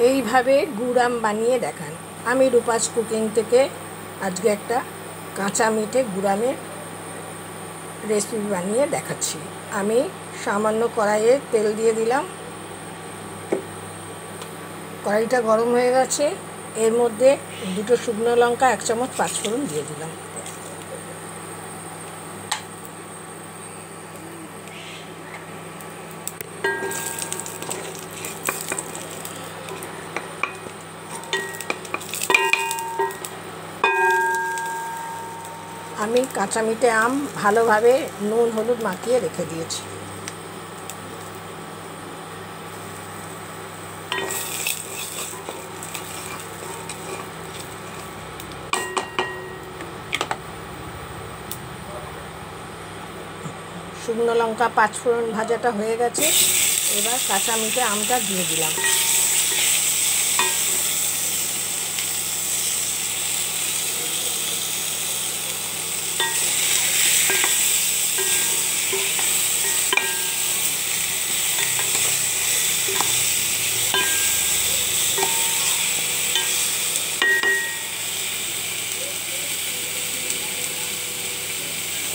এইভাবে গুড়াম বানিয়ে দেখান। আমি রূপাস কুকিং থেকে আজকে একটা কাঁচা মিঠে গুড়ামের রেসিপি বানিয়ে দেখাচ্ছি। আমি সামান্য কড়াইয়ে তেল দিয়ে দিলাম। কড়াইটা গরম হয়ে গেছে। এর মধ্যে দুটো শুকনো লঙ্কা, 1 চামচ পাঁচফোড়ন দিয়ে দিলাম। আমি কাঁচা মিঠে আম ভালোভাবে নুন হলুদ মাখিয়ে রেখে দিয়েছি। শুকনো লঙ্কা পাঁচফোড়ন ভাজাটা হয়ে গেছে। এবার কাঁচা মিঠে আমটা দিয়ে দিলাম।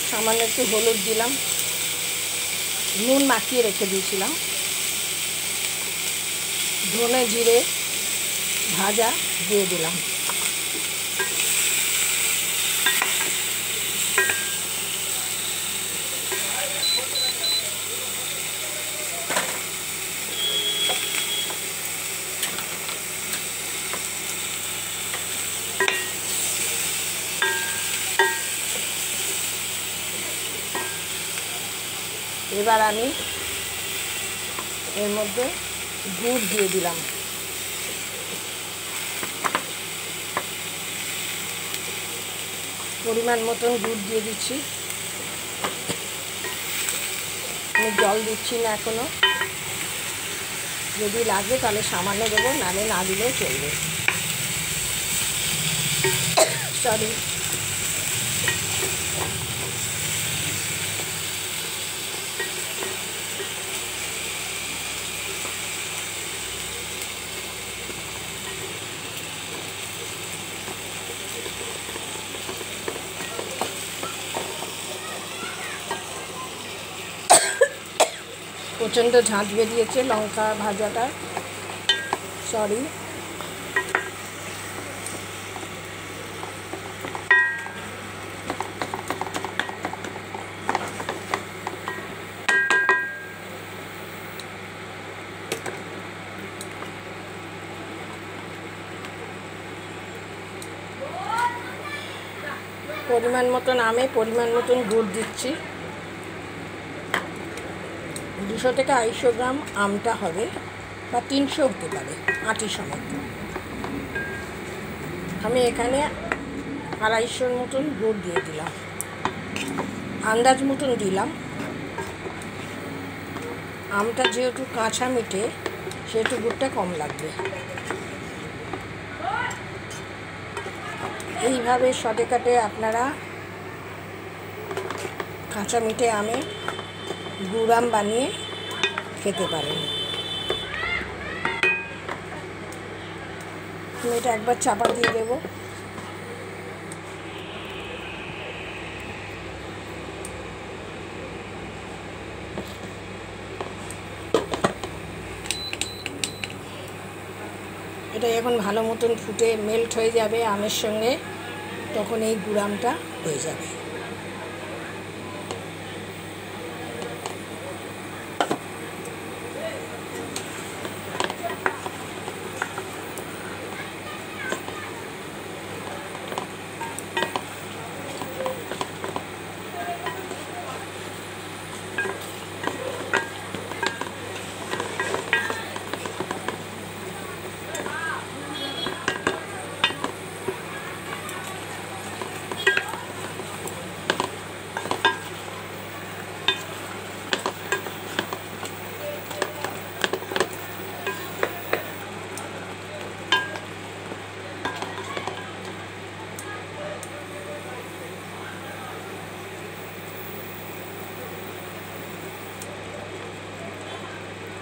সামান্য একটু হলুদ দিলাম, নুন মাখিয়ে রেখে দিয়েছিলাম, ধনে জিরে ভাজা দিয়ে দিলাম। এবার আমি এর মধ্যে গুড় দিয়ে দিলাম। পরিমাণ মতন গুড় দিয়ে দিচ্ছি। আমি জল দিচ্ছি না এখনো, যদি লাগে তাহলে সামান্য দেবো, নাহলে না দিলেও চলবে। সরি। প্রচণ্ড ঝাঁঝ বেরিয়েছে লঙ্কা ভাজাটা। সরি। পরিমাণ মতন আমে পরিমাণ মতন গুড় দিচ্ছি। 200 থেকে 250 গ্রাম আমটা হবে, বা 300 হতে পারে আটি সমেত। আমি এখানে 250 মতন গুড় দিয়ে দিলাম, আন্দাজ মতন দিলাম। আমটা যেহেতু কাঁচা মিঠে সেহেতু গুড়টা কম লাগবে। এইভাবে শর্টে কাটে আপনারা কাঁচা মিঠে আমে গুড়াম বানিয়ে খেতে পারেন। আমি এটা একবার চাপা দিয়ে দেবো। এটা এখন ভালো মতন ফুটে মেল্ট হয়ে যাবে আমের সঙ্গে, তখন এই গুড়ামটা হয়ে যাবে।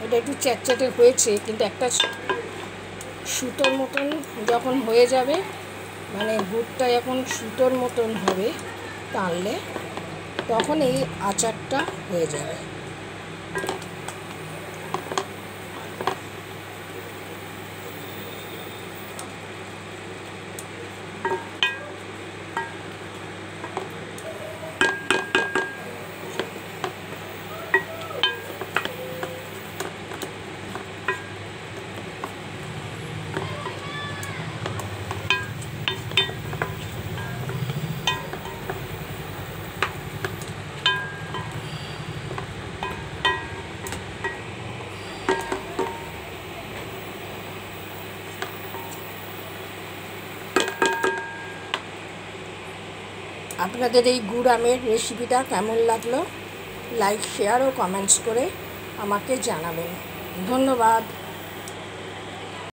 এটা একটু চ্যাটচ্যাটে হয়েছে, কিন্তু একটা সুতোর মতন যখন হয়ে যাবে, মানে গুড়টা যখন সুতোর মতন হবে টানলে, তখন এই আচারটা হয়ে যাবে। আপনাদের এই গুড় আমের রেসিপিটা কেমন লাগলো লাইক, শেয়ার ও কমেন্টস করে আমাকে জানাবেন। ধন্যবাদ।